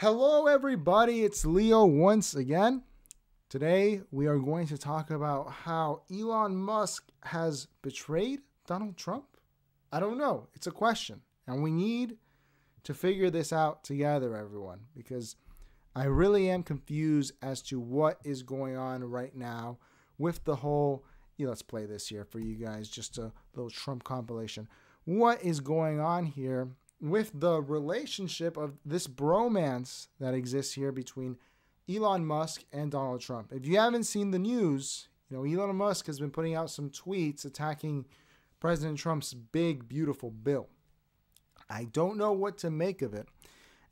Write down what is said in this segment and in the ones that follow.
Hello everybody, it's Leo once again. Today we are going to talk about how Elon Musk has betrayed Donald Trump. I don't know, it's a question, and we need to figure this out together, everyone, because I really am confused as to what is going on right now with the whole, let's play this here for you guys, just a little Trump compilation. What is going on here with the relationship of this bromance that exists here between Elon Musk and Donald Trump? If you haven't seen the news, Elon Musk has been putting out some tweets attacking President Trump's big, beautiful bill. I don't know what to make of it.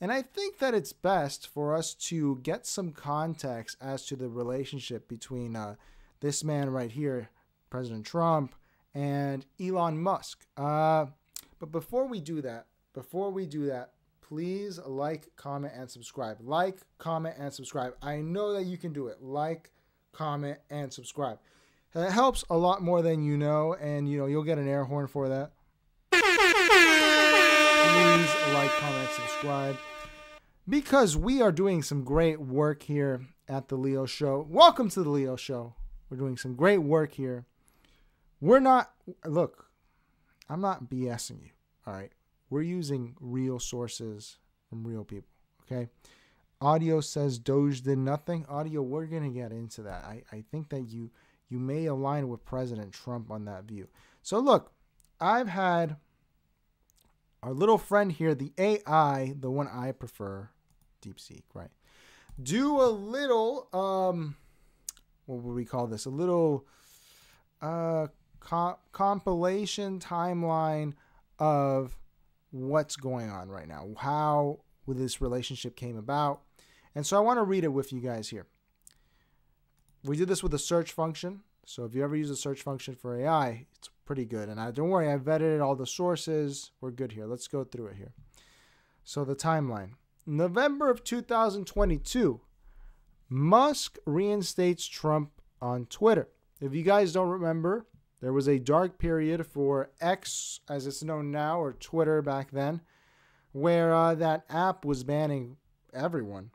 And I think that it's best for us to get some context as to the relationship between this man right here, President Trump, and Elon Musk. But before we do that, please like, comment, and subscribe. Like, comment, and subscribe. I know that you can do it. Like, comment, and subscribe. It helps a lot more than you know, and you'll get an air horn for that. Please like, comment, subscribe, because we are doing some great work here at the Leo Show. Welcome to the Leo Show. We're doing some great work here. I'm not BSing you, all right? We're using real sources from real people, okay? Audio says Doge did nothing. Audio, we're going to get into that. I think that you may align with President Trump on that view. So look, I've had our little friend here, the AI, the one I prefer, DeepSeek, right? Do a little, what would we call this? A little compilation timeline of what's going on right now, how this relationship came about. And so I want to read it with you guys here. We did this with a search function. So if you ever use a search function for AI, it's pretty good. And don't worry, I vetted all the sources. We're good here. Let's go through it here. So the timeline. November of 2022, Musk reinstates Trump on Twitter. If you guys don't remember, there was a dark period for X, as it's known now, or Twitter back then, where that app was banning everyone.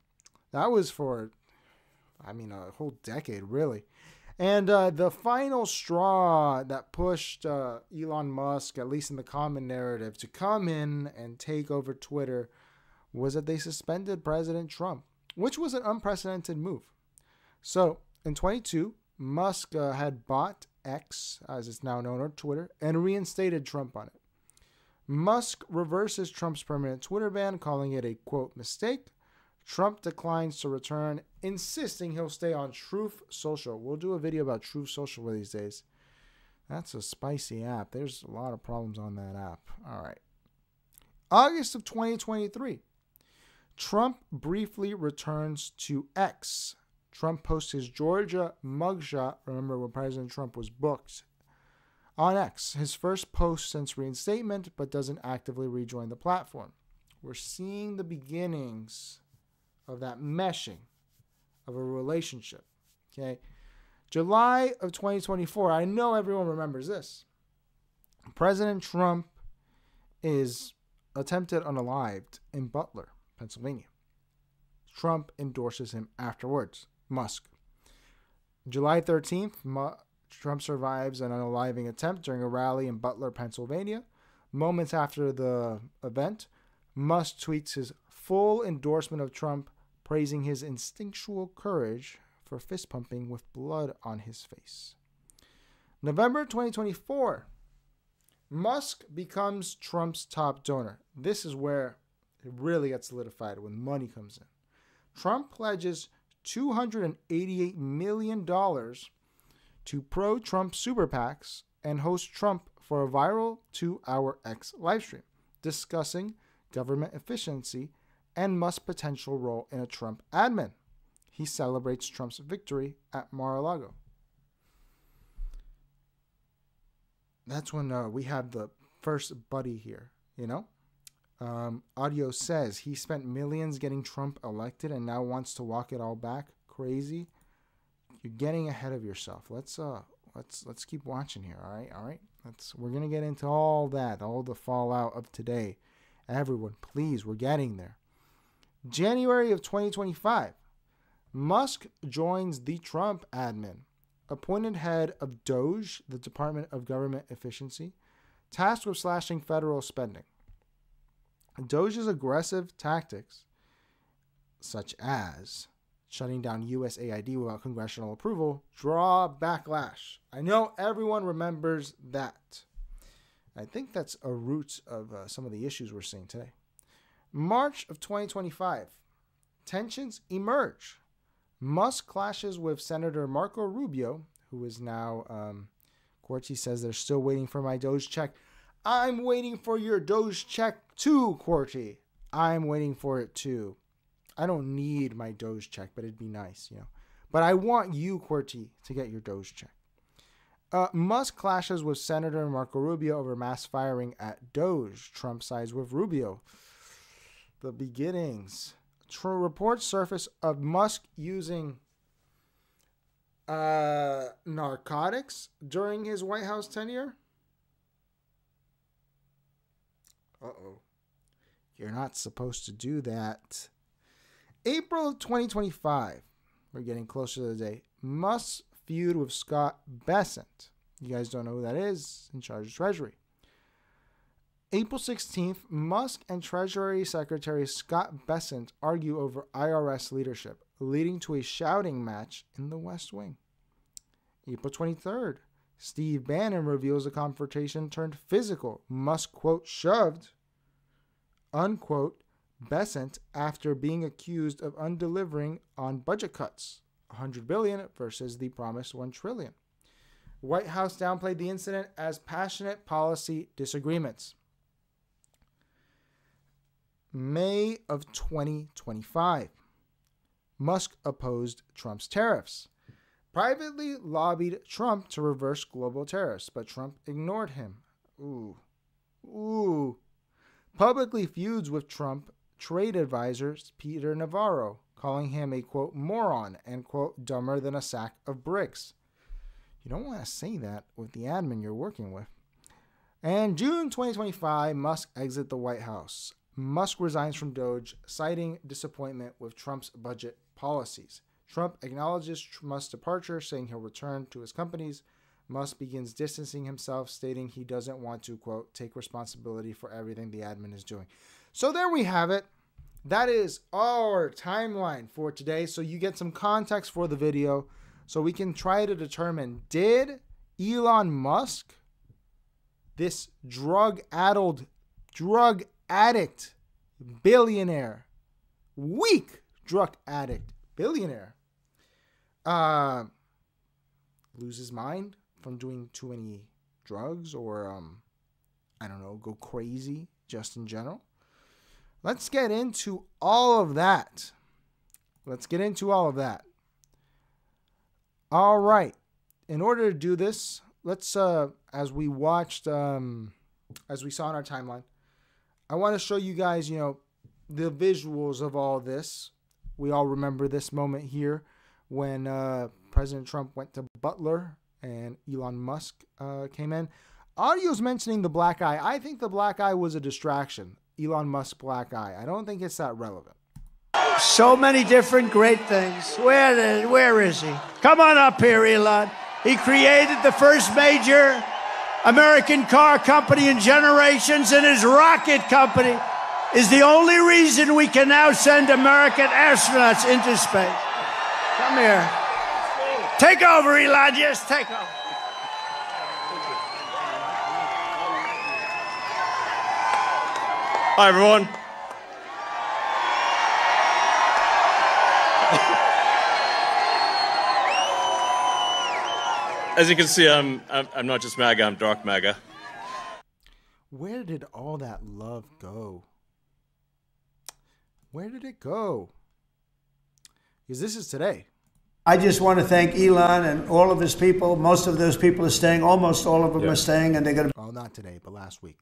That was for, a whole decade, really. And the final straw that pushed Elon Musk, at least in the common narrative, to come in and take over Twitter was that they suspended President Trump, which was an unprecedented move. So in 22, Musk had bought X, as it's now known, or Twitter, and reinstated Trump on it. Musk reverses Trump's permanent Twitter ban, calling it a, quote, mistake. Trump declines to return, insisting he'll stay on Truth Social. We'll do a video about Truth Social these days. That's a spicy app. There's a lot of problems on that app. All right. August of 2023. Trump briefly returns to X. Trump posts his Georgia mugshot, remember when President Trump was booked, on X. His first post since reinstatement, but doesn't actively rejoin the platform. We're seeing the beginnings of that meshing of a relationship. Okay. July of 2024. I know everyone remembers this. President Trump is attempted unalived in Butler, Pennsylvania. Trump endorses him afterwards. Musk. July 13th, Trump survives an unaliving attempt during a rally in Butler, Pennsylvania. Moments after the event, Musk tweets his full endorsement of Trump, praising his instinctual courage for fist pumping with blood on his face. November 2024, Musk becomes Trump's top donor. This is where it really gets solidified, when money comes in. Trump pledges $288 million to pro-Trump super PACs and hosts Trump for a viral 2-hour X livestream discussing government efficiency and Musk's potential role in a Trump admin. He celebrates Trump's victory at Mar-a-Lago. That's when we have the first buddy here, Audio says he spent millions getting Trump elected and now wants to walk it all back. Crazy. You're getting ahead of yourself. Let's keep watching here. All right. We're gonna get into all that, all the fallout of today. Everyone, please, we're getting there. January of 2025, Musk joins the Trump admin, appointed head of Doge, the Department of Government Efficiency, tasked with slashing federal spending. Doge's aggressive tactics, such as shutting down USAID without congressional approval, draw backlash. I know everyone remembers that. I think that's a root of some of the issues we're seeing today. March of 2025, tensions emerge. Musk clashes with Senator Marco Rubio, who is now, Corti says they're still waiting for my Doge check. I'm waiting for your Doge check too, Corti. I'm waiting for it too. I don't need my Doge check, but it'd be nice, you know. But I want you, Corti, to get your Doge check. Musk clashes with Senator Marco Rubio over mass firing at Doge. Trump sides with Rubio. The beginnings. Reports surface of Musk using narcotics during his White House tenure. Uh-oh. You're not supposed to do that. April of 2025. We're getting closer to the day. Musk feud with Scott Bessent. You guys don't know who that is. In charge of Treasury. April 16th, Musk and Treasury Secretary Scott Bessent argue over IRS leadership, leading to a shouting match in the West Wing. April 23rd, Steve Bannon reveals the confrontation turned physical. Musk, quote, shoved, unquote, Bessent after being accused of undelivering on budget cuts. $100 billion versus the promised $1 trillion. White House downplayed the incident as passionate policy disagreements. May of 2025. Musk opposed Trump's tariffs. Privately lobbied Trump to reverse global tariffs, but Trump ignored him. Ooh. Publicly feuds with Trump trade advisors Peter Navarro, calling him a, quote, moron and, quote, dumber than a sack of bricks. You don't want to say that with the admin you're working with. And June 2025, Musk exits the White House. Musk resigns from Doge, citing disappointment with Trump's budget policies. Trump acknowledges Musk's departure, saying he'll return to his companies. Musk begins distancing himself, stating he doesn't want to, quote, take responsibility for everything the admin is doing. So there we have it. That is our timeline for today. So you get some context for the video so we can try to determine, did Elon Musk, this drug-addled, drug-addict billionaire, weak drug addict billionaire, lose his mind from doing too many drugs or, I don't know, go crazy just in general? Let's get into all of that. All right. In order to do this, let's, as we watched, as we saw in our timeline, I want to show you guys, you know, the visuals of all this. We all remember this moment here when President Trump went to Butler and Elon Musk came in. Audio's mentioning the black eye. I think the black eye was a distraction. Elon Musk's black eye. I don't think it's that relevant. So many different great things. Where is he? Come on up here, Elon. He created the first major American car company in generations, and his rocket company is the only reason we can now send American astronauts into space. Come here. Take over, Elon. Just take over. Hi, everyone. As you can see, I'm not just MAGA, I'm dark MAGA. Where did all that love go? Where did it go? Because this is today. I just want to thank Elon and all of his people. Most of those people are staying. Almost all of them are staying, and they're going to Oh, not today, but last week.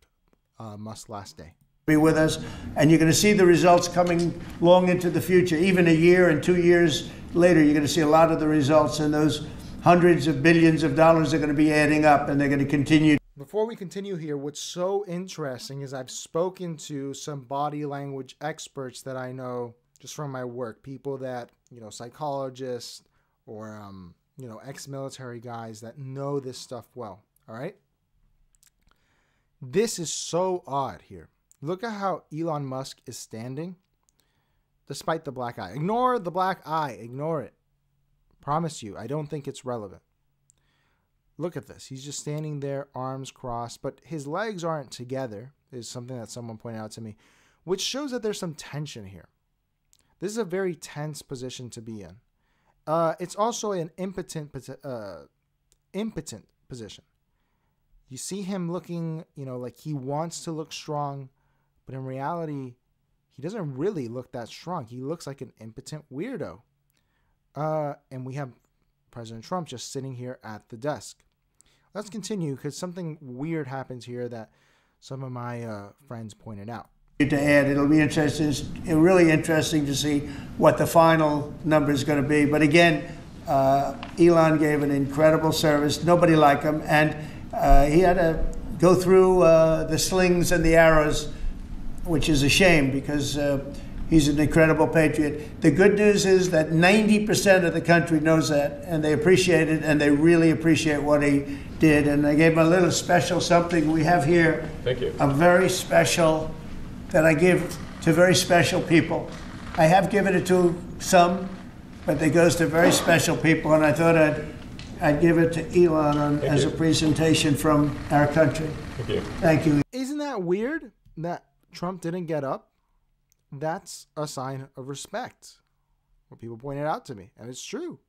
Musk's last day. Be with us, and you're going to see the results coming long into the future. Even a year and 2 years later, you're going to see a lot of the results, and those hundreds of billions of dollars are going to be adding up, and they're going to continue. Before we continue here, what's so interesting is I've spoken to some body language experts that I know just from my work, people that, psychologists or, ex-military guys that know this stuff well. All right. This is so odd here. Look at how Elon Musk is standing despite the black eye. Ignore the black eye. Ignore it. Promise you, I don't think it's relevant. Look at this. He's just standing there, arms crossed, but his legs aren't together, is something that someone pointed out to me, which shows that there's some tension here. This is a very tense position to be in. It's also an impotent position. You see him looking, like he wants to look strong, but in reality, he doesn't really look that strong. He looks like an impotent weirdo. And we have President Trump just sitting here at the desk. Let's continue because something weird happens here that some of my friends pointed out. To add, it'll be interesting, really interesting to see what the final number is going to be. But again, Elon gave an incredible service. Nobody like him, and he had to go through the slings and the arrows, which is a shame because he's an incredible patriot. The good news is that 90% of the country knows that, and they appreciate it, and they really appreciate what he did. And I gave him a little special something we have here. Thank you. A very special that I give to very special people. I have given it to some, but it goes to very special people, and I thought I'd give it to Elon as a presentation from our country. Thank you. Thank you. Isn't that weird that Trump didn't get up? That's a sign of respect. What people pointed out to me, and it's true.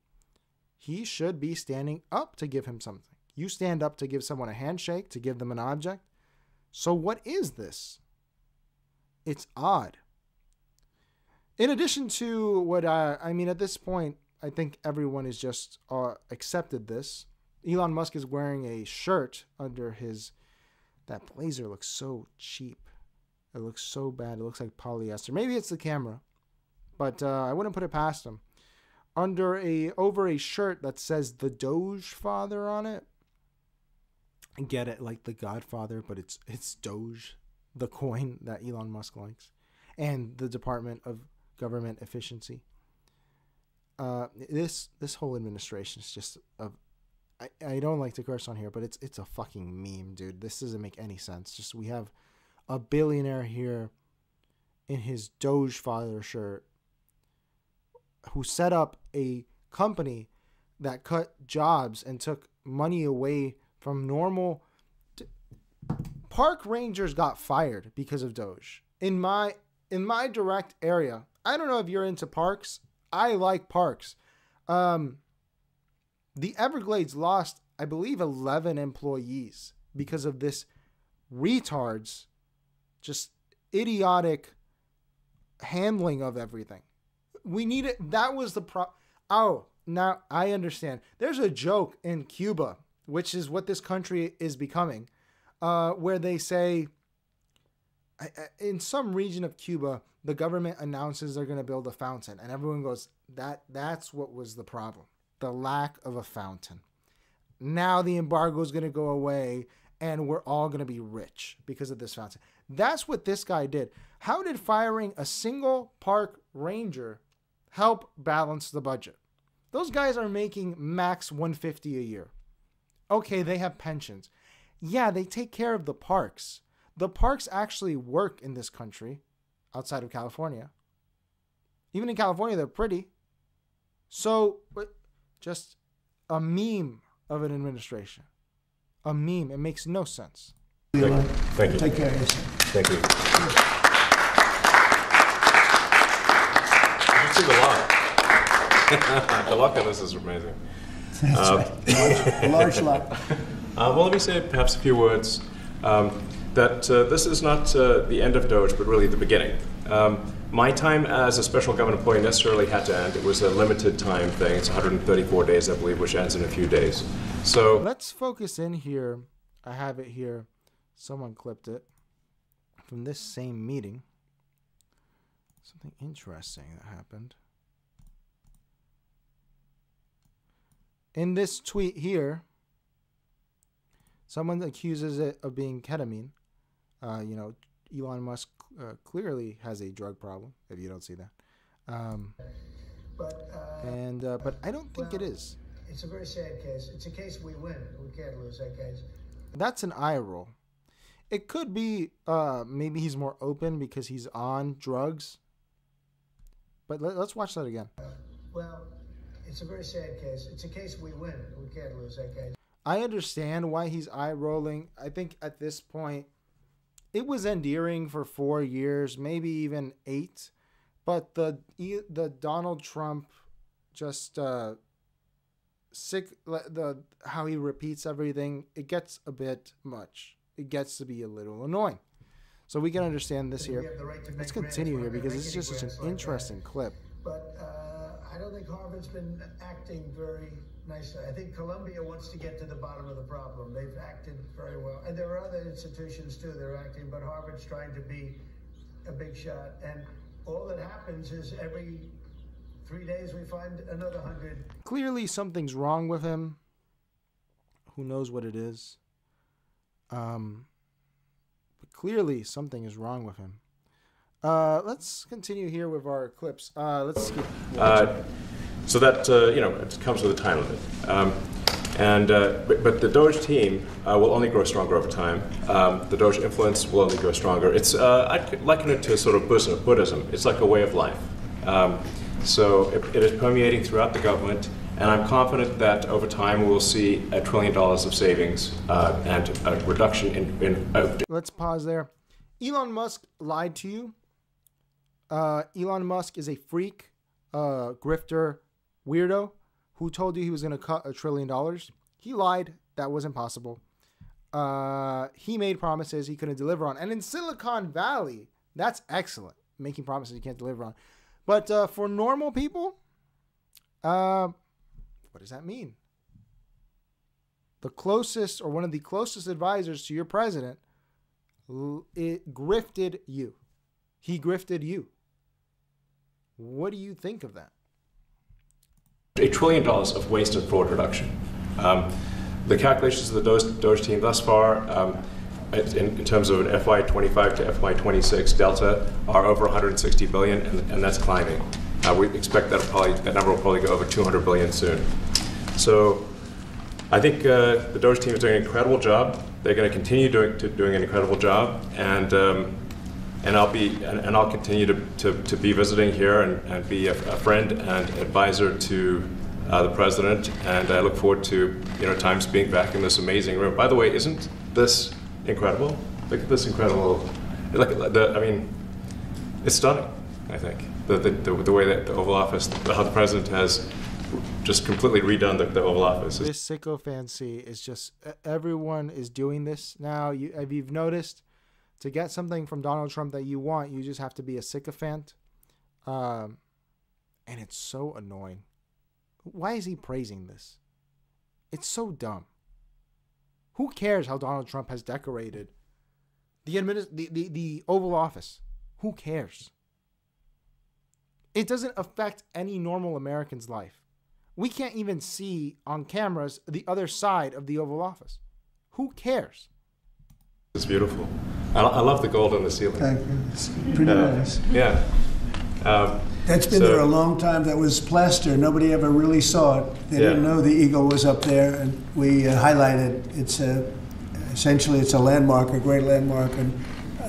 He should be standing up to give him something. You stand up to give someone a handshake, to give them an object. So what is this? It's odd. In addition to what I mean, at this point, I think everyone is just accepted this. Elon Musk is wearing a shirt under that blazer looks so cheap. It looks so bad. It looks like polyester. Maybe it's the camera, but I wouldn't put it past him. Over a shirt that says the Doge Father on it. I get it, like the Godfather, but it's Doge, the coin that Elon Musk likes, and the Department of Government Efficiency. This whole administration is just I don't like to curse on here, but it's a fucking meme, dude. This doesn't make any sense. Just we have a billionaire here in his Doge Father shirt who set up a company that cut jobs and took money away from normal. Park rangers got fired because of Doge. In my direct area, I don't know if you're into parks. I like parks. The Everglades lost, I believe, 11 employees because of this retard's just idiotic handling of everything. We need it. That was the Oh, now I understand. There's a joke in Cuba, which is what this country is becoming, where they say, in some region of Cuba, the government announces they're going to build a fountain, and everyone goes, that's what was the problem, the lack of a fountain. Now the embargo is going to go away, and we're all going to be rich because of this fountain. That's what this guy did. How did firing a single park ranger help balance the budget? Those guys are making max $150 a year. Okay, they have pensions. Yeah, they take care of the parks. The parks actually work in this country outside of California. Even in California, they're pretty. So, just a meme of an administration. A meme. It makes no sense. Thank you. Take care of yourself. Thank you. You see the lock. The lock on this is amazing. That's right. Large lot. Well, let me say perhaps a few words. That this is not the end of Doge, but really the beginning. My time as a special government employee necessarily had to end. It was a limited time thing. It's 134 days, I believe, which ends in a few days. So let's focus in here. I have it here. Someone clipped it from this same meeting. Something interesting that happened. In this tweet here, someone accuses it of being ketamine. Elon Musk clearly has a drug problem, if you don't see that. But I don't think it is. It's a very sad case. It's a case we win. We can't lose that case. That's an eye roll. It could be maybe he's more open because he's on drugs. But let's watch that again. Well, it's a very sad case. It's a case we win. We can't lose that case. I understand why he's eye rolling. I think at this point, it was endearing for 4 years, maybe even 8. But the Donald Trump just how he repeats everything, it gets a bit much. It gets to be a little annoying. So we can understand this here. Let's continue here because this is just such an interesting clip. But I don't think Harvard's been acting very nicely. I think Columbia wants to get to the bottom of the problem. They've acted very well. And there are other institutions too that are acting, but Harvard's trying to be a big shot. And all that happens is every 3 days we find another 100. Clearly something's wrong with him. Who knows what it is? But clearly something is wrong with him. Let's continue here with our clips. Let's skip. So that it comes with a time limit. But the Doge team will only grow stronger over time. The Doge influence will only grow stronger. It's I'd liken it to sort of Buddhism. It's like a way of life. So it is permeating throughout the government, and I'm confident that over time we'll see $1 trillion of savings and a reduction in. Let's pause there. Elon Musk lied to you. Elon Musk is a freak, grifter, weirdo who told you he was going to cut $1 trillion. He lied. That wasn't possible. He made promises he couldn't deliver on. And in Silicon Valley, that's excellent. Making promises you can't deliver on. But for normal people, what does that mean? The closest or one of the closest advisors to your president grifted you. He grifted you. What do you think of that? $1 trillion of waste and fraud reduction. The calculations of the Doge team thus far, in terms of an FY25 to FY26 delta, are over 160 billion, and that's climbing. We expect that number will probably go over 200 billion soon. So I think the Doge team is doing an incredible job. They're going to continue doing an incredible job, and I'll continue to be visiting here and be a friend and advisor to the president, and I look forward to times being back in this amazing room. By the way, isn't this incredible? Look at this incredible. It's stunning. I think the way that the Oval Office, how the president has just completely redone the Oval Office. This sycophancy is just, everyone is doing this now. If you've noticed, to get something from Donald Trump that you want, you just have to be a sycophant. And it's so annoying. Why is he praising this? It's so dumb. Who cares how Donald Trump has decorated the Oval Office? Who cares? It doesn't affect any normal American's life. We can't even see on cameras the other side of the Oval Office. Who cares? It's beautiful. I love the gold on the ceiling. Thank you. It's pretty nice. Yeah. That's been there a long time. That was plaster. Nobody ever really saw it. They didn't know the eagle was up there, and we highlighted. It's essentially it's a landmark, a great landmark, and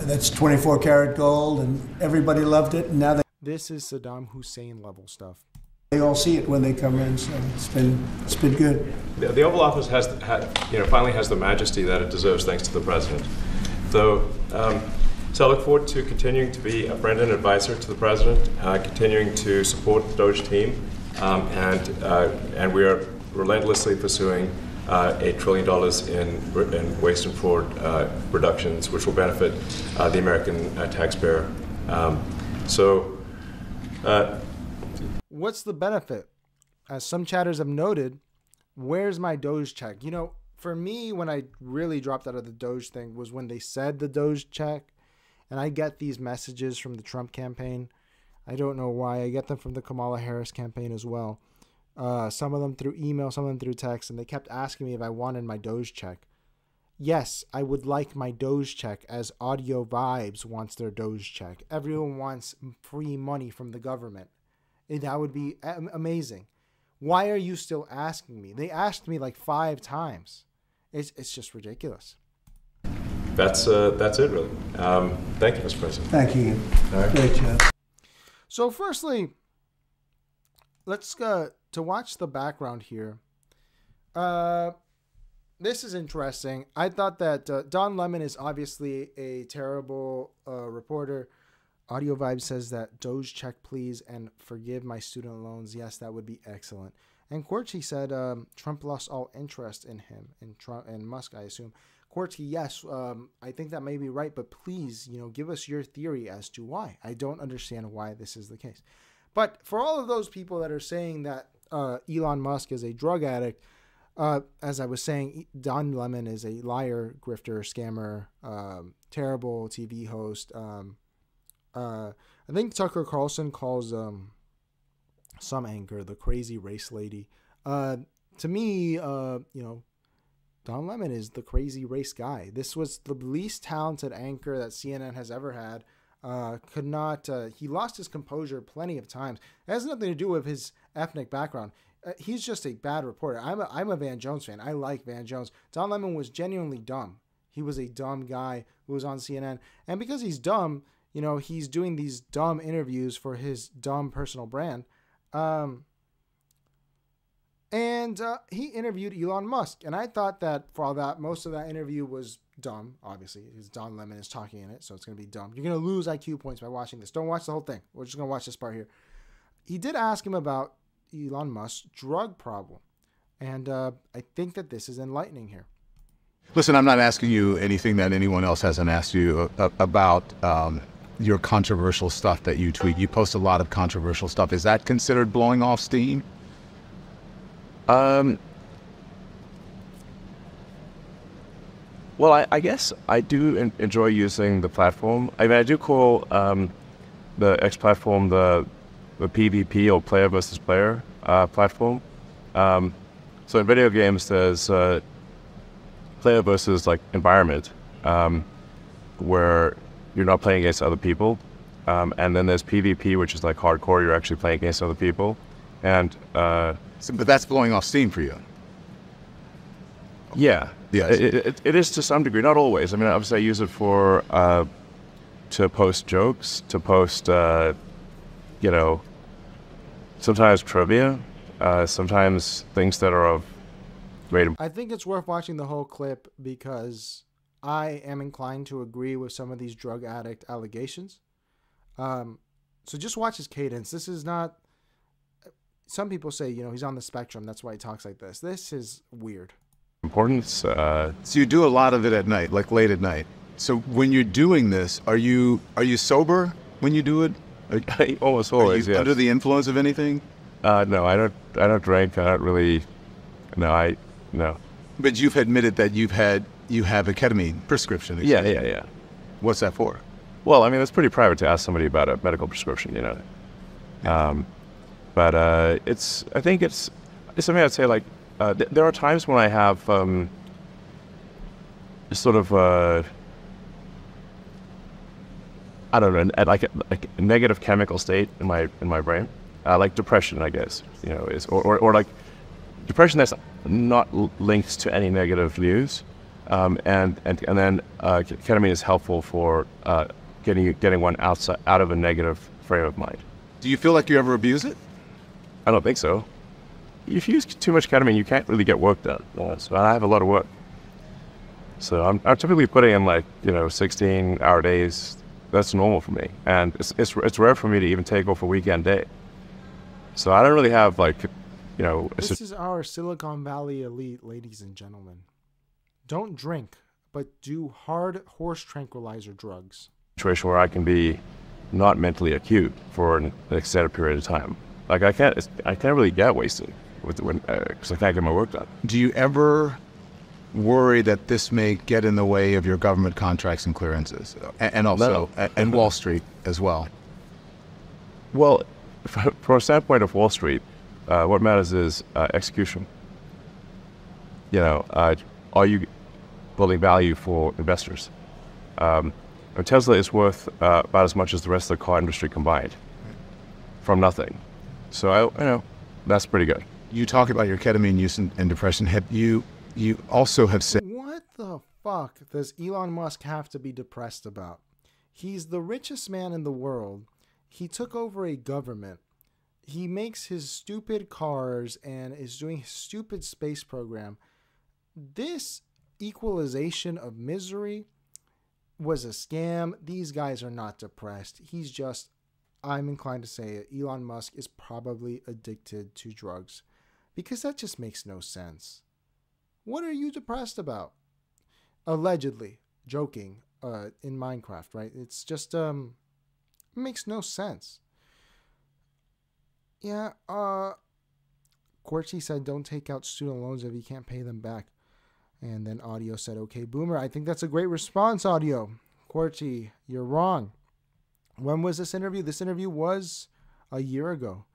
that's 24 karat gold, and everybody loved it. And now this is Saddam Hussein level stuff. They all see it when they come in, so it's been good. The Oval Office finally has the majesty that it deserves, thanks to the president. So I look forward to continuing to be a friend and advisor to the president, continuing to support the Doge team, and we are relentlessly pursuing $8 trillion in waste and fraud reductions, which will benefit the American taxpayer. What's the benefit? As some chatters have noted, where's my Doge check? For me, when I really dropped out of the Doge thing was when they said the Doge check. And I get these messages from the Trump campaign. I don't know why. I get them from the Kamala Harris campaign as well. Some of them through email, some of them through text. And they kept asking me if I wanted my Doge check. Yes, I would like my Doge check, as Audio Vibes wants their Doge check. Everyone wants free money from the government. That would be amazing. Why are you still asking me? They asked me like 5 times. It's just ridiculous. That's it, really. Thank you, Mr. President. Thank you. All right. Great job. So firstly, let's to watch the background here. This is interesting. I thought that Don Lemon is obviously a terrible reporter. Audio Vibe says that Doge check please and forgive my student loans. Yes, that would be excellent. And Quartzy said Trump lost all interest in him, in Trump and Musk, I assume. Quartzy, yes, I think that may be right, but please, give us your theory as to why. I don't understand why this is the case. But for all of those people that are saying that Elon Musk is a drug addict, as I was saying, Don Lemon is a liar, grifter, scammer, terrible TV host. I think Tucker Carlson calls some anchor the crazy race lady. To me, Don Lemon is the crazy race guy. This was the least talented anchor that CNN has ever had. He lost his composure plenty of times. It has nothing to do with his ethnic background. He's just a bad reporter. I'm a Van Jones fan. I like Van Jones. Don Lemon was genuinely dumb. He was a dumb guy who was on CNN. And because he's dumb, he's doing these dumb interviews for his dumb personal brand. And he interviewed Elon Musk. And I thought that for all that, most of that interview was dumb, obviously, because Don Lemon is talking in it, so it's going to be dumb. You're going to lose IQ points by watching this. Don't watch the whole thing. We're just going to watch this part here. He did ask him about Elon Musk's drug problem. And I think that this is enlightening here. Listen, I'm not asking you anything that anyone else hasn't asked you about your controversial stuff that you tweet. You post a lot of controversial stuff. Is that considered blowing off steam? Well, I guess I do enjoy using the platform. I mean, I do call the X platform the PvP, or player versus player platform. So in video games, there's player versus environment, where you're not playing against other people, and then there's PvP, which is hardcore. You're actually playing against other people, and but that's blowing off steam for you. Yeah, yes. It is to some degree, not always. I mean, obviously I use it for to post jokes, to post sometimes trivia, sometimes things that are of great. I think it's worth watching the whole clip because I am inclined to agree with some of these drug addict allegations. So just watch his cadence. This is not. Some people say, he's on the spectrum. That's why he talks like this. This is weird. Importance. So you do a lot of it at night, late at night. So when you're doing this, are you sober when you do it? Almost always. Are you under the influence of anything? No, I don't drink. I don't really. No. But you've admitted that you have a ketamine prescription. Yeah. What's that for? Well, I mean, it's pretty private to ask somebody about a medical prescription, But I think it's something I'd say there are times when I have sort of I don't know, at a negative chemical state in my brain, like depression, I guess, is or depression that's not linked to any negative news, and then ketamine is helpful for getting one out of a negative frame of mind. Do you feel like you ever abuse it? I don't think so. If you use too much ketamine, you can't really get work done. So I have a lot of work. So I'm typically putting in 16-hour days. That's normal for me, and it's rare for me to even take off a weekend day. So I don't really have This is our Silicon Valley elite, ladies and gentlemen. Don't drink, but do hard horse tranquilizer drugs. Situation where I can be not mentally acute for an extended period of time. I can't really get wasted because I can't get my work done. Do you ever worry that this may get in the way of your government contracts and clearances, and also and Wall Street as well? Well, from a standpoint of Wall Street, what matters is execution. Are you building value for investors? Tesla is worth about as much as the rest of the car industry combined, from nothing. So that's pretty good. You talk about your ketamine use and depression. You also have said, what the fuck does Elon Musk have to be depressed about? He's the richest man in the world. He took over a government. He makes his stupid cars and is doing his stupid space program. This equalization of misery was a scam. These guys are not depressed. He's just, I'm inclined to say it, Elon Musk is probably addicted to drugs, because that just makes no sense. What are you depressed about? Allegedly, joking, in Minecraft, right? It's just, it makes no sense. Yeah, Quartzy said, don't take out student loans if you can't pay them back. And then Audio said, okay, Boomer. I think that's a great response, Audio. Quartzy, you're wrong. When was this interview? This interview was a year ago.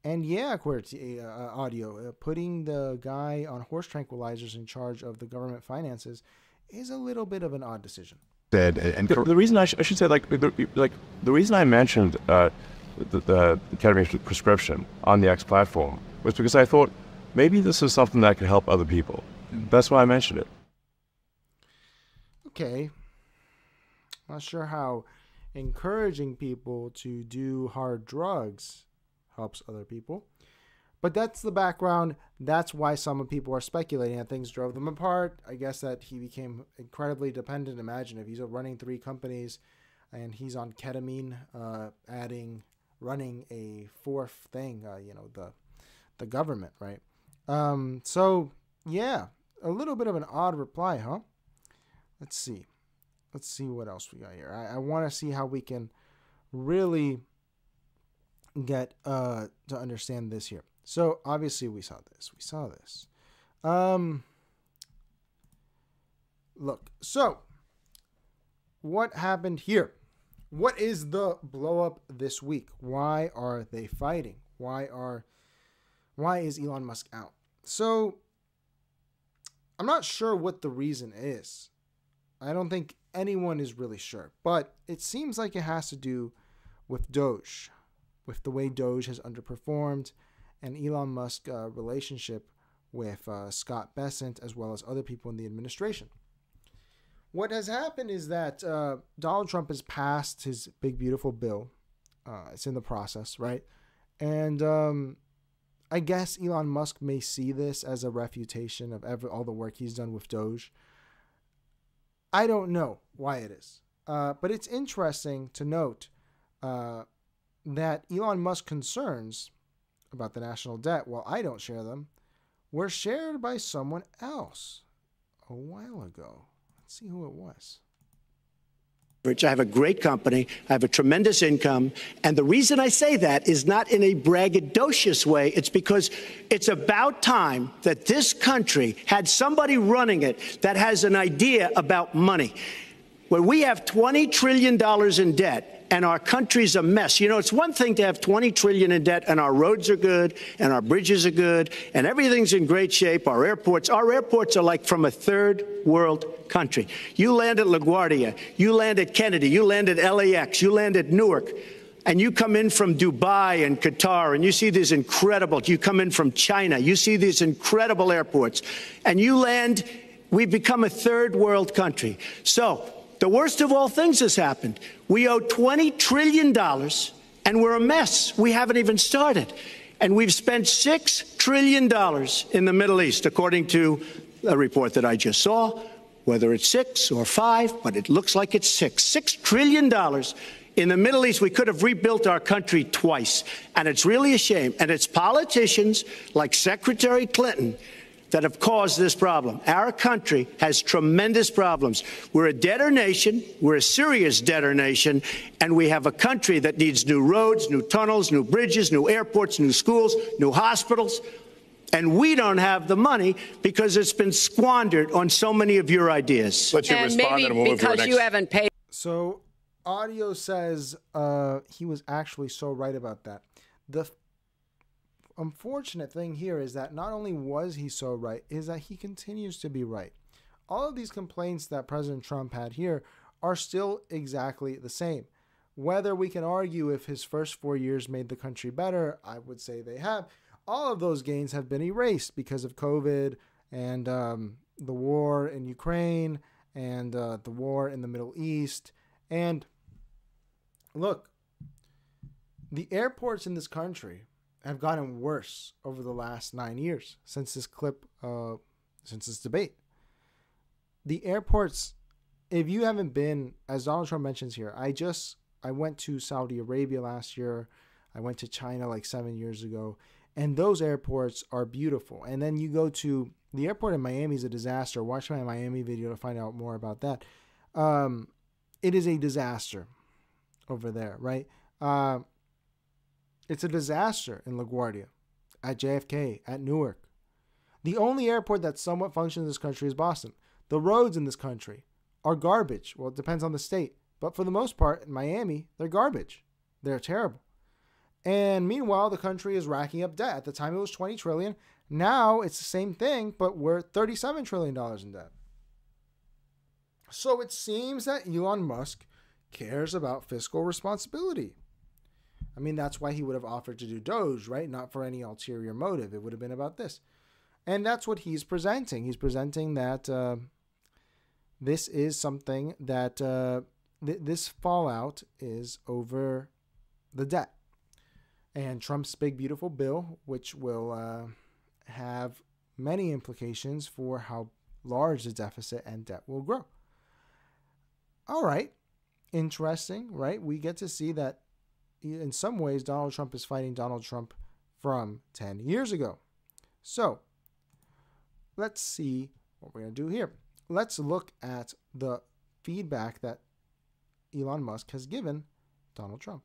And yeah, Quartzy, Audio, putting the guy on horse tranquilizers in charge of the government finances is a little bit of an odd decision. The reason I should say, the reason I mentioned the ketamine prescription on the X platform was because I thought maybe this is something that could help other people. That's why I mentioned it. Okay. Not sure how encouraging people to do hard drugs helps other people. But that's the background. That's why some people are speculating that things drove them apart. I guess that he became incredibly dependent. Imagine if he's running 3 companies and he's on ketamine, running a 4th thing, the government, right? So, yeah, a little bit of an odd reply, huh? Let's see what else we got here. I want to see how we can really get to understand this here. So obviously we saw this. Look, so what happened here? What is the blow up this week? Why are they fighting? Why is Elon Musk out? So I'm not sure what the reason is. I don't think anyone is really sure, but it seems like it has to do with Doge, with the way Doge has underperformed, and Elon Musk's relationship with Scott Bessent, as well as other people in the administration. What has happened is that Donald Trump has passed his big, beautiful bill. It's in the process, right? And I guess Elon Musk may see this as a refutation of all the work he's done with Doge. I don't know why it is. But it's interesting to note that Elon Musk's concerns about the national debt, while I don't share them, were shared by someone else a while ago. Let's see who it was. I have a great company. I have a tremendous income. And the reason I say that is not in a braggadocious way. It's because it's about time that this country had somebody running it that has an idea about money. When we have $20 trillion in debt, and our country's a mess. You know, it's one thing to have $20 trillion in debt and our roads are good and our bridges are good and everything's in great shape. Our airports are like from a third world country. You land at LaGuardia, you land at Kennedy, you land at LAX, you land at Newark, and you come in from Dubai and Qatar and you see these incredible, you come in from China, you see these incredible airports and you land, we've become a third world country. So, the worst of all things has happened. We owe $20 trillion, and we're a mess. We haven't even started. And we've spent $6 trillion in the Middle East, according to a report that I just saw, whether it's 6 or 5, but it looks like it's 6. $6 trillion in the Middle East. We could have rebuilt our country twice, and it's really a shame. And it's politicians like Secretary Clinton that have caused this problem. Our country has tremendous problems. We're a debtor nation, we're a serious debtor nation, and we have a country that needs new roads, new tunnels, new bridges, new airports, new schools, new hospitals, and we don't have the money because it's been squandered on so many of your ideas. Let you respond, and we'll because you haven't paid. So Audio says he was actually so right about that. The unfortunate thing here is that not only was he so right, is that he continues to be right. All of these complaints that President Trump had here are still exactly the same. Whether we can argue if his first 4 years made the country better, I would say they have. All of those gains have been erased because of COVID and the war in Ukraine and the war in the Middle East. And look, the airports in this country have gotten worse over the last 9 years since this since this debate. The airports, if you haven't been, as Donald Trump mentions here, I went to Saudi Arabia last year. I went to China like 7 years ago. And those airports are beautiful. And then you go to the airport in Miami is a disaster. Watch my Miami video to find out more about that. It is a disaster over there, right? It's a disaster in LaGuardia, at JFK, at Newark. The only airport that somewhat functions in this country is Boston. The roads in this country are garbage. Well, it depends on the state. But for the most part, in Miami, they're garbage. They're terrible. And meanwhile, the country is racking up debt. At the time, it was $20 trillion. Now, it's the same thing, but we're $37 trillion in debt. So it seems that Elon Musk cares about fiscal responsibility. I mean, that's why he would have offered to do Doge, right? Not for any ulterior motive. It would have been about this. And that's what he's presenting. He's presenting that this is something that this fallout is over the debt. And Trump's big, beautiful bill, which will have many implications for how large the deficit and debt will grow. All right. Interesting, right? We get to see that in some ways, Donald Trump is fighting Donald Trump from 10 years ago. So let's see what we're going to do here. Let's look at the feedback that Elon Musk has given Donald Trump.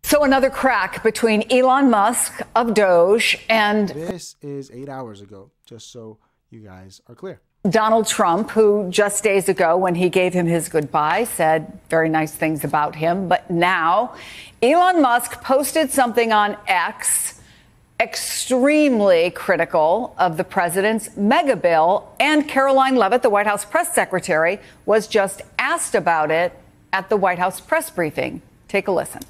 So another crack between Elon Musk of Doge and... This is 8 hours ago, just so you guys are clear. Donald Trump, who just days ago, when he gave him his goodbye, said very nice things about him. But now, Elon Musk posted something on X extremely critical of the president's mega bill. And Caroline Leavitt, the White House press secretary, was just asked about it at the White House press briefing. Take a listen.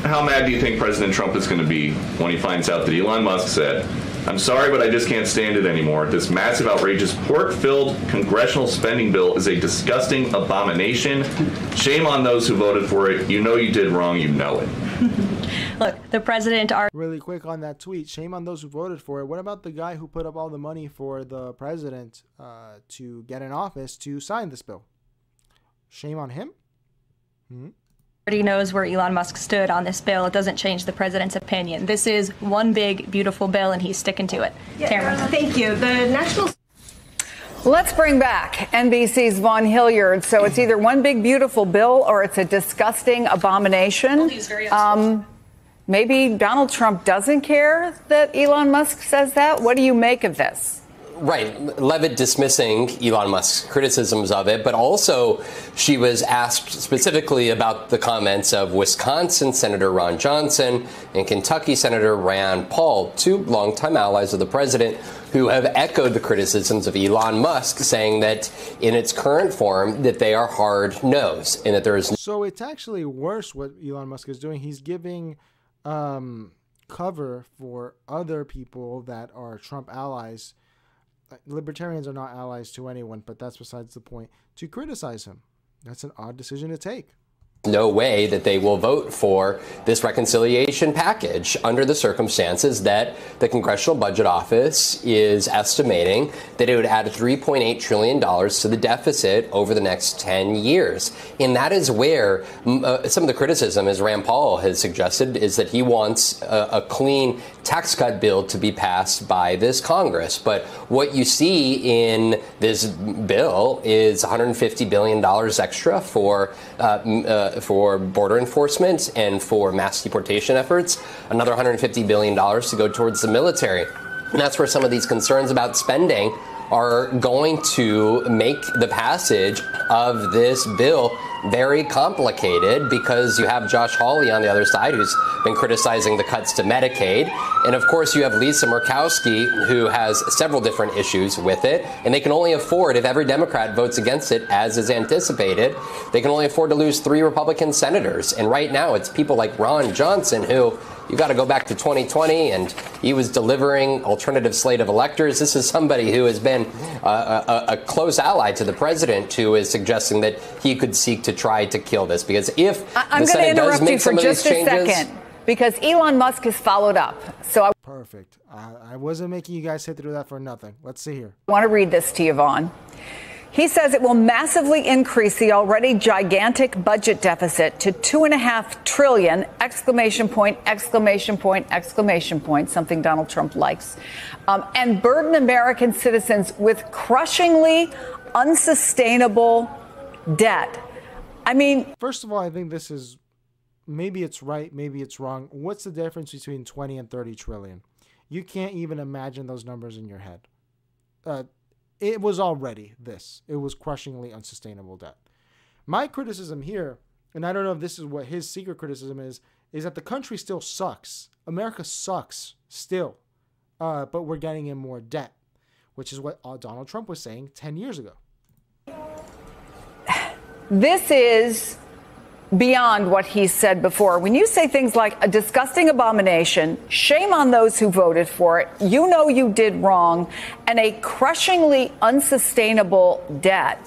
How mad do you think President Trump is going to be when he finds out that Elon Musk said, "I'm sorry, but I just can't stand it anymore. This massive, outrageous, pork-filled congressional spending bill is a disgusting abomination. Shame on those who voted for it. You know you did wrong. You know it." Look, the president... Really quick on that tweet. Shame on those who voted for it. What about the guy who put up all the money for the president to get in office to sign this bill? Shame on him? Already knows where Elon Musk stood on this bill. It doesn't change the president's opinion. This is one big, beautiful bill, and he's sticking to it. Tamara. Thank you. The national... Let's bring back NBC's Vaughn Hilliard. So it's either one big, beautiful bill or it's a disgusting abomination. Maybe Donald Trump doesn't care that Elon Musk says that. What do you make of this? Right. Leavitt dismissing Elon Musk's criticisms of it, but also she was asked specifically about the comments of Wisconsin Senator Ron Johnson and Kentucky Senator Rand Paul, two longtime allies of the president who have echoed the criticisms of Elon Musk, saying that in its current form that they are hard-nosed and that there is... So it's actually worse what Elon Musk is doing. He's giving cover for other people that are Trump allies. Libertarians are not allies to anyone, but that's besides the point, to criticize him. That's an odd decision to take. No way that they will vote for this reconciliation package under the circumstances that the Congressional Budget Office is estimating that it would add $3.8 trillion to the deficit over the next 10 years. And that is where some of the criticism, as Rand Paul has suggested, is that he wants a clean tax cut bill to be passed by this Congress. But what you see in this bill is $150 billion extra for border enforcement and for mass deportation efforts, another $150 billion to go towards the military. And that's where some of these concerns about spending are going to make the passage of this bill very complicated because you have Josh Hawley on the other side who's been criticizing the cuts to Medicaid. And of course, you have Lisa Murkowski, who has several different issues with it. And they can only afford, if every Democrat votes against it, as is anticipated, they can only afford to lose 3 Republican senators. And right now, it's people like Ron Johnson, who you got to go back to 2020, and he was delivering alternative slate of electors. This is somebody who has been a close ally to the president, who is suggesting that he could seek to try to kill this. Because if I'm the Senate does make some of these changes, I'm going to interrupt you for just a second, because Elon Musk has followed up. So Perfect. I wasn't making you guys sit through that for nothing. Let's see here. I want to read this to you, Vaughn. He says it will massively increase the already gigantic budget deficit to $2.5 trillion, exclamation point, exclamation point, exclamation point, something Donald Trump likes, and burden American citizens with crushingly unsustainable debt. I mean, first of all, I think this is, maybe it's right, maybe it's wrong. What's the difference between 20 and 30 trillion? You can't even imagine those numbers in your head. It was already this. It was crushingly unsustainable debt. My criticism here, and I don't know if this is what his secret criticism is that the country still sucks. America sucks still. But we're getting in more debt, which is what Donald Trump was saying 10 years ago. This is beyond what he said before. When you say things like a disgusting abomination, shame on those who voted for it, you know you did wrong, and a crushingly unsustainable debt,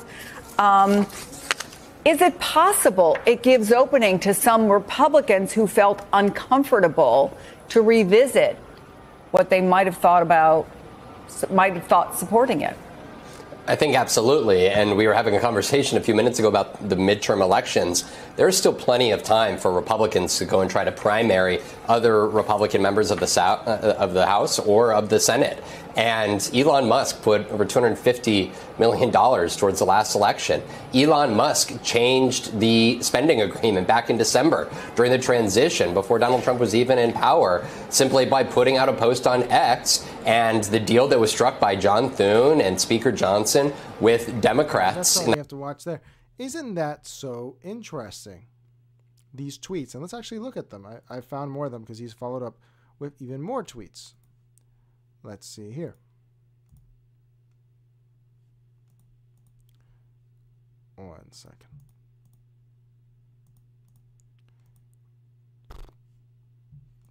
is it possible it gives opening to some Republicans who felt uncomfortable to revisit what they might have thought supporting it? I think absolutely. And we were having a conversation a few minutes ago about the midterm elections. There's still plenty of time for Republicans to go and try to primary other Republican members of the House or of the Senate. And Elon Musk put over $250 million towards the last election. Elon Musk changed the spending agreement back in December during the transition before Donald Trump was even in power, simply by putting out a post on X, and the deal that was struck by John Thune and Speaker Johnson with Democrats. That's all we have to watch there. Isn't that so interesting? These tweets, and let's actually look at them. I found more of them because he's followed up with even more tweets. Let's see here. One second.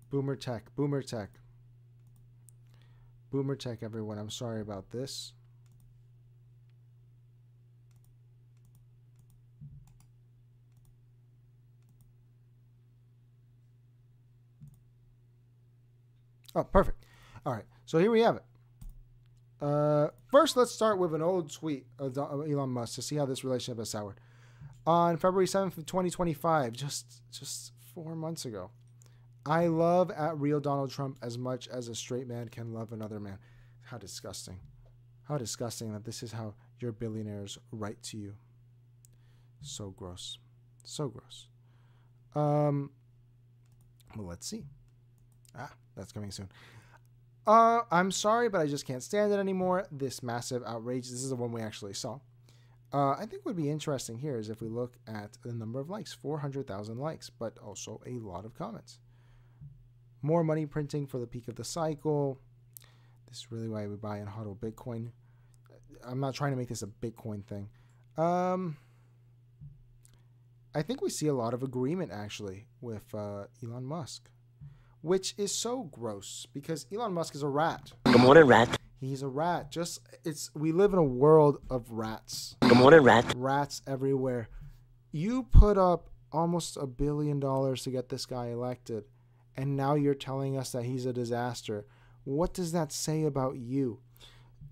Boomer tech, boomer tech. Boomer tech, everyone. I'm sorry about this. Oh, perfect. All right. So here we have it. First, let's start with an old tweet of Elon Musk to see how this relationship has soured. On February 7th of 2025, just 4 months ago, I love @real Donald Trump as much as a straight man can love another man. How disgusting. How disgusting that this is how your billionaires write to you. So gross. So gross. Well, let's see. That's coming soon. I'm sorry, but I just can't stand it anymore. This massive outrage. This is the one we actually saw. I think what would be interesting here is if we look at the number of likes, 400,000 likes, but also a lot of comments. More money printing for the peak of the cycle. This is really why we buy and hodl Bitcoin. I'm not trying to make this a Bitcoin thing. I think we see a lot of agreement actually with Elon Musk, which is so gross because Elon Musk is a rat. Good morning, rat. He's a rat. We live in a world of rats. Good morning, rat. Rats everywhere. You put up almost $1 billion to get this guy elected, and now you're telling us that he's a disaster. What does that say about you?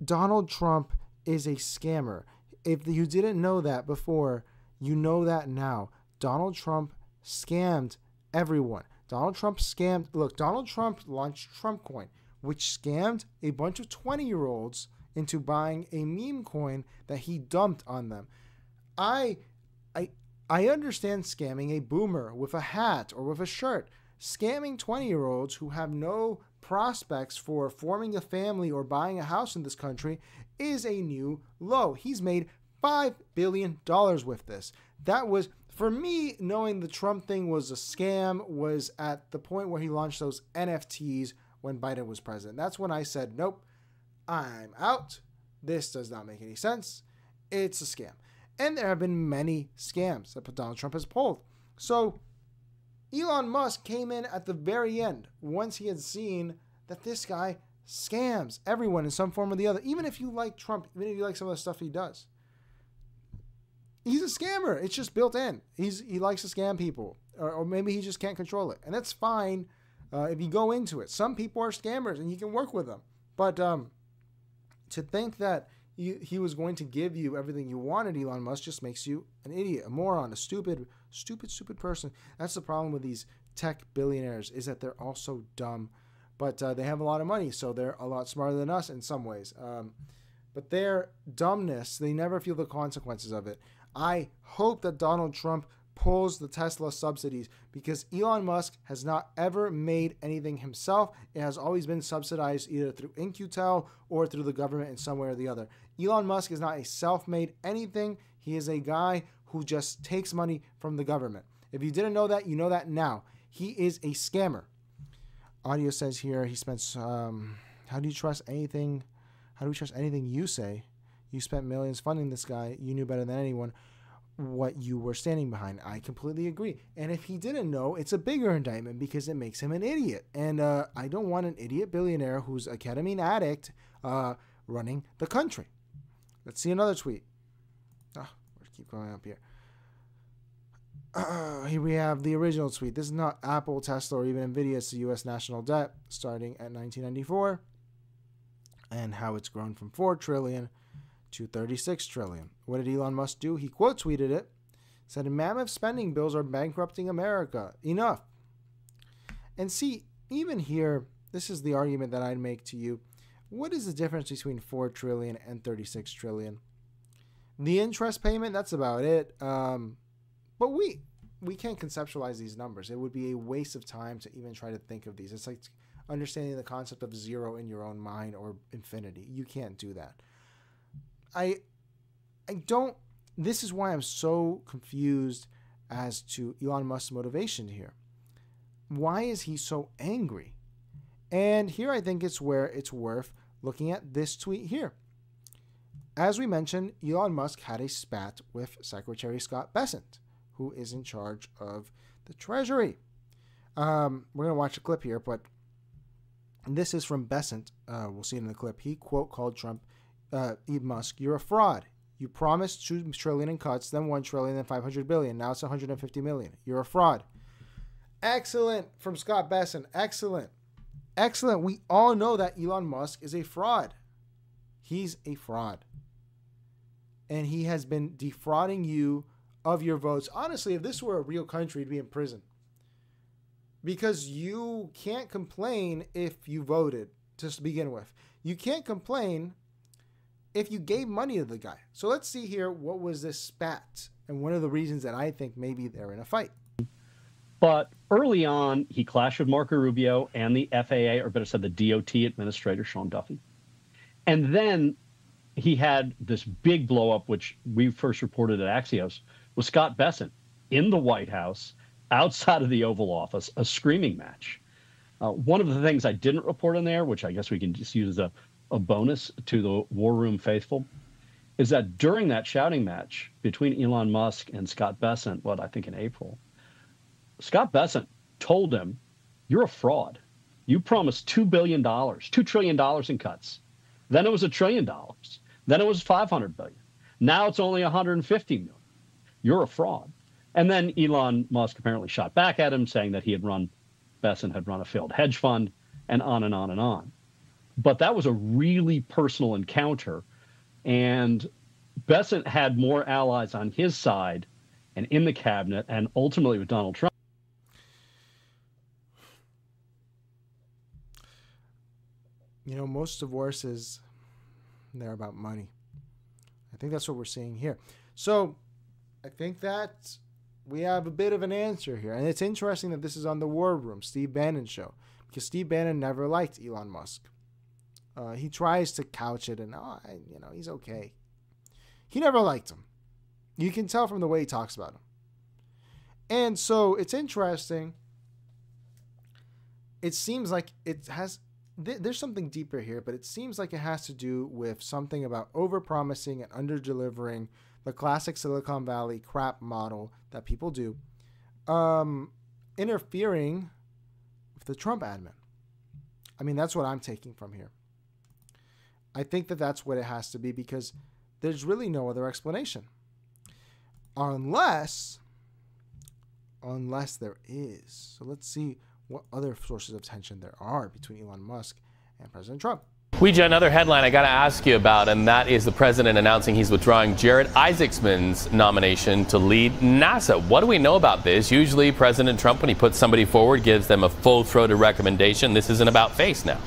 Donald Trump is a scammer. If you didn't know that before, you know that now. Donald Trump scammed everyone. Donald Trump scammed. Look, Donald Trump launched Trump Coin, which scammed a bunch of 20-year-olds into buying a meme coin that he dumped on them. I understand scamming a boomer with a hat or with a shirt. Scamming 20-year-olds who have no prospects for forming a family or buying a house in this country is a new low. He's made $5 billion with this. That was For me, knowing the Trump thing was a scam was at the point where he launched those NFTs when Biden was president. That's when I said, nope, I'm out. This does not make any sense. It's a scam. And there have been many scams that Donald Trump has pulled. So Elon Musk came in at the very end once he had seen that this guy scams everyone in some form or the other. Even if you like Trump, even if you like some of the stuff he does. He's a scammer. It's just built in. He likes to scam people. Or maybe he just can't control it. And that's fine if you go into it. Some people are scammers and you can work with them. But to think that he was going to give you everything you wanted, Elon Musk, just makes you an idiot, a moron, a stupid person. That's the problem with these tech billionaires, is that they're all so dumb. But they have a lot of money, so they're a lot smarter than us in some ways. But their dumbness, they never feel the consequences of it. I hope that Donald Trump pulls the Tesla subsidies, because Elon Musk has not ever made anything himself. It has always been subsidized either through In-Q-Tel or through the government in some way or the other. Elon Musk is not a self-made anything. He is a guy who just takes money from the government. If you didn't know that, you know that now. He is a scammer. Audio says here he spends, how do you trust anything? How do we trust anything you say? You spent millions funding this guy. You knew better than anyone what you were standing behind. I completely agree. And if he didn't know, it's a bigger indictment because it makes him an idiot. And I don't want an idiot billionaire who's a ketamine addict running the country. Let's see another tweet. We'll keep going up here. Here we have the original tweet. This is not Apple, Tesla, or even Nvidia. It's the U.S. national debt starting at 1994 and how it's grown from $4 trillion to $36 trillion. What did Elon Musk do? He quote tweeted it, said, "Mammoth spending bills are bankrupting America. Enough." And see, even here, this is the argument that I'd make to you. What is the difference between $4 trillion and $36 trillion? The interest payment, that's about it. But we can't conceptualize these numbers. It would be a waste of time to even try to think of these. It's like understanding the concept of zero in your own mind or infinity. You can't do that. I don't, this is why I'm so confused as to Elon Musk's motivation here. Why is he so angry? And here I think it's where it's worth looking at this tweet here. As we mentioned, Elon Musk had a spat with Secretary Scott Bessent, who is in charge of the Treasury. We're going to watch a clip here, but this is from Bessent. We'll see it in the clip. He quote called Trump, Elon Musk, "You're a fraud. You promised $2 trillion in cuts, then $1 trillion, then $500 billion. Now it's $150 million. You're a fraud." Excellent from Scott Bessent. Excellent. Excellent. We all know that Elon Musk is a fraud. He's a fraud. And he has been defrauding you of your votes. Honestly, if this were a real country, he'd be in prison. Because you can't complain if you voted to begin with. You can't complain if you gave money to the guy. So let's see here, what was this spat? And one of the reasons that I think maybe they're in a fight. But early on, he clashed with Marco Rubio and the FAA, or better said, the DOT administrator, Sean Duffy. And then he had this big blow up, which we first reported at Axios, with Scott Bessent in the White House, outside of the Oval Office, a screaming match. One of the things I didn't report in there, which I guess we can just use as a bonus to the War Room faithful, is that during that shouting match between Elon Musk and Scott Bessent, I think in April, Scott Bessent told him, "You're a fraud. You promised $2 billion, $2 trillion in cuts. Then it was $1 trillion. Then it was $500 billion. Now it's only $150 million. You're a fraud." And then Elon Musk apparently shot back at him, saying that Bessent had run a failed hedge fund, and on and on and on. But that was a really personal encounter, and Bessent had more allies on his side and in the cabinet and ultimately with Donald Trump. You know, most divorces, they're about money. I think that's what we're seeing here. So I think that we have a bit of an answer here. And it's interesting that this is on the War Room, Steve Bannon show, because Steve Bannon never liked Elon Musk. He tries to couch it and, he's okay. He never liked him. You can tell from the way he talks about him. And so it's interesting. It seems like it has, there's something deeper here, but it seems like it has to do with something about overpromising and under-delivering, the classic Silicon Valley crap model that people do, interfering with the Trump admin. I mean, that's what I'm taking from here. I think that that's what it has to be, because there's really no other explanation. Unless there is. So let's see what other sources of tension there are between Elon Musk and President Trump. Ouija, another headline I got to ask you about, and that is the president announcing he's withdrawing Jared Isaacman's nomination to lead NASA. What do we know about this? Usually President Trump, when he puts somebody forward, gives them a full-throated recommendation. This isn't about face now.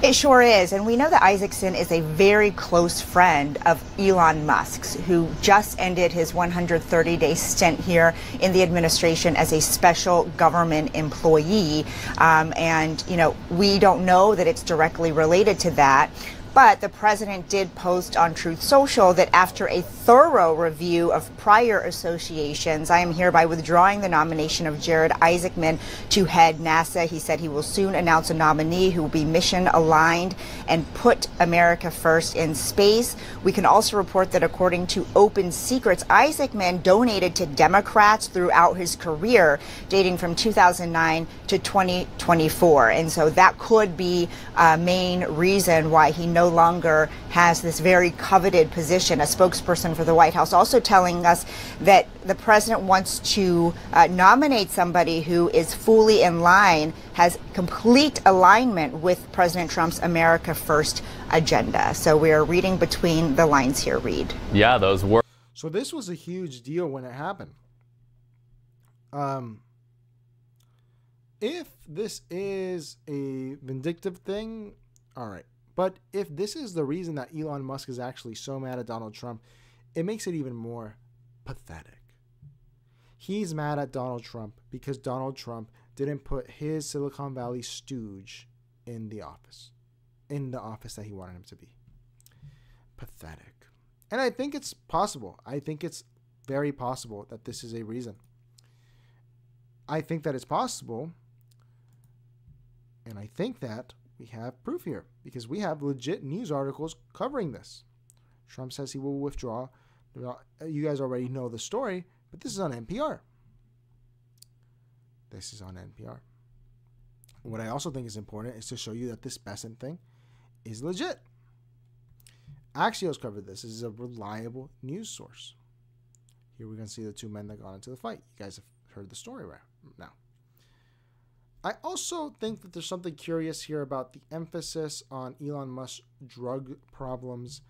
It sure is. And we know that Isaacman is a very close friend of Elon Musk's, who just ended his 130-day stint here in the administration as a special government employee. And, you know, we don't know that it's directly related to that. But the president did post on Truth Social that after a thorough review of prior associations, I am hereby withdrawing the nomination of Jared Isaacman to head NASA. He said he will soon announce a nominee who will be mission aligned and put America first in space. We can also report that according to Open Secrets, Isaacman donated to Democrats throughout his career, dating from 2009 to 2024. And so that could be a main reason why he no longer has this very coveted position. A spokesperson for the White House also telling us that the president wants to nominate somebody who is fully in line, has complete alignment with President Trump's America First agenda. So we are reading between the lines here, Reed. Yeah, those were. So this was a huge deal when it happened. If this is a vindictive thing, all right. But if this is the reason that Elon Musk is actually so mad at Donald Trump, it makes it even more pathetic. He's mad at Donald Trump because Donald Trump didn't put his Silicon Valley stooge in the office that he wanted him to be. Pathetic. And I think it's possible. I think it's very possible that this is a reason. I think that it's possible. And I think that we have proof here because we have legit news articles covering this. Trump says he will withdraw. You guys already know the story, but this is on NPR. This is on NPR. What I also think is important is to show you that this Bessent thing is legit. Axios covered this. This is a reliable news source. Here we're going to see the two men that got into the fight. You guys have heard the story right now. I also think that there's something curious here about the emphasis on Elon Musk's drug problems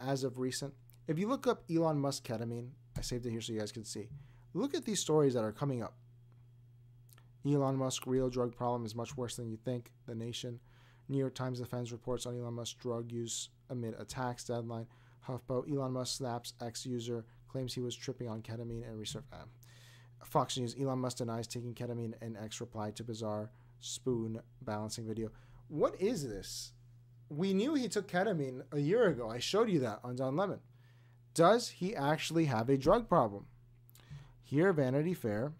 as of recent. If you look up Elon Musk ketamine, I saved it here so you guys can see. Look at these stories that are coming up. Elon Musk's real drug problem is much worse than you think. The Nation. New York Times defends reports on Elon Musk's drug use amid a tax deadline. HuffPo. Elon Musk slaps ex-user, claims he was tripping on ketamine and research. Fox News, Elon Musk denies taking ketamine and X replied to bizarre spoon balancing video. What is this? We knew he took ketamine a year ago. I showed you that on Don Lemon. Does he actually have a drug problem? Here, Vanity Fair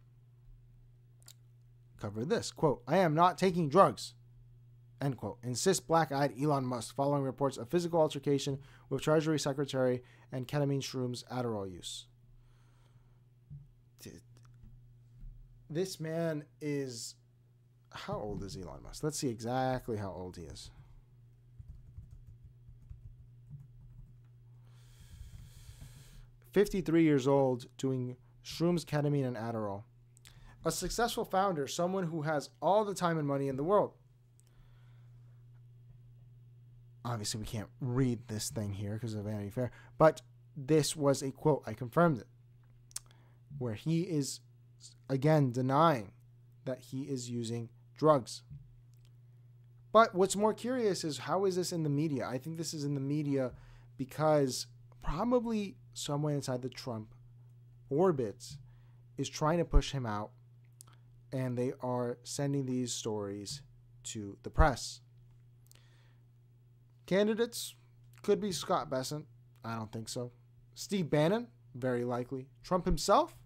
covered this. Quote, I am not taking drugs. End quote. Insists black-eyed Elon Musk following reports of physical altercation with Treasury Secretary and ketamine shrooms Adderall use. This man is, how old is Elon Musk? Let's see exactly how old he is. $53 years old, doing shrooms, ketamine, and Adderall. A successful founder, someone who has all the time and money in the world. Obviously, we can't read this thing here because of Vanity Fair, but this was a quote. I confirmed it, where he is again denying that he is using drugs. But what's more curious is how is this in the media? I think this is in the media because probably someone inside the Trump orbits is trying to push him out, and they are sending these stories to the press. Candidates could be Scott Bessent. I don't think so. Steve Bannon, very likely. Trump himself,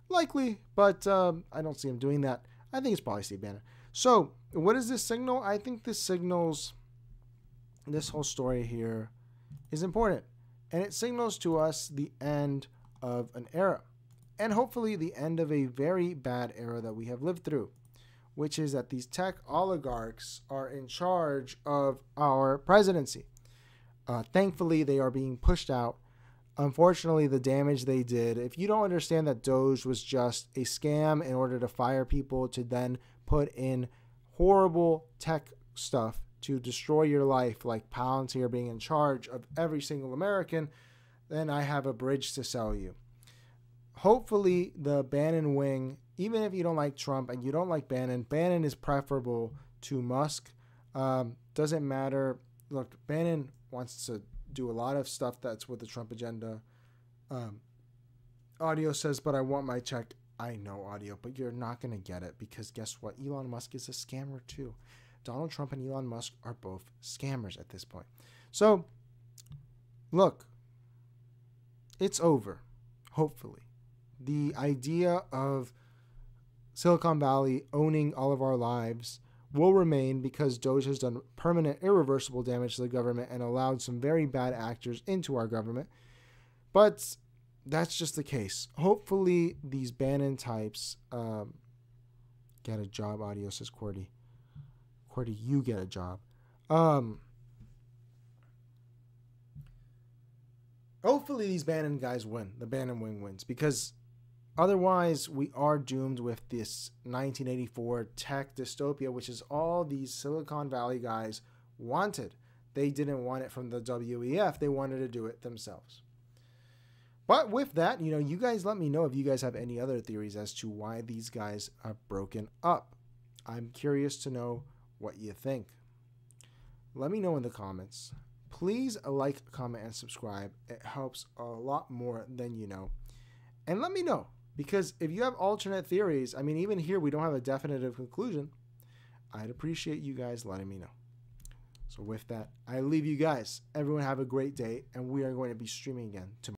Likely, but I don't see him doing that. I think it's probably Steve Bannon. So, what does this signal? I think this signals this whole story here is important. And it signals to us the end of an era. And hopefully the end of a very bad era that we have lived through, which is that these tech oligarchs are in charge of our presidency. Thankfully, they are being pushed out. Unfortunately, the damage they did, if you don't understand that Doge was just a scam in order to fire people to then put in horrible tech stuff to destroy your life, like Palantir being in charge of every single American, then I have a bridge to sell you. Hopefully, the Bannon wing, even if you don't like Trump and you don't like Bannon, Bannon is preferable to Musk. Doesn't matter. Look, Bannon wants to do a lot of stuff that's with the Trump agenda. Audio says, but I want my check. I know, Audio, but you're not going to get it because guess what? Elon Musk is a scammer too. Donald Trump and Elon Musk are both scammers at this point. So, look, it's over, hopefully. The idea of Silicon Valley owning all of our lives will remain because Doge has done permanent, irreversible damage to the government and allowed some very bad actors into our government. But that's just the case. Hopefully, these Bannon types get a job. Audio says Cordy. Cordy, you get a job. Hopefully, these Bannon guys win. The Bannon wing wins because otherwise, we are doomed with this 1984 tech dystopia, which is all these Silicon Valley guys wanted. They didn't want it from the WEF. They wanted to do it themselves. But with that, you guys let me know if you guys have any other theories as to why these guys are broken up. I'm curious to know what you think. Let me know in the comments. Please like, comment, and subscribe. It helps a lot more than you know. And let me know. Because if you have alternate theories, I mean, even here we don't have a definitive conclusion. I'd appreciate you guys letting me know. So with that, I leave you guys. Everyone have a great day, and we are going to be streaming again tomorrow.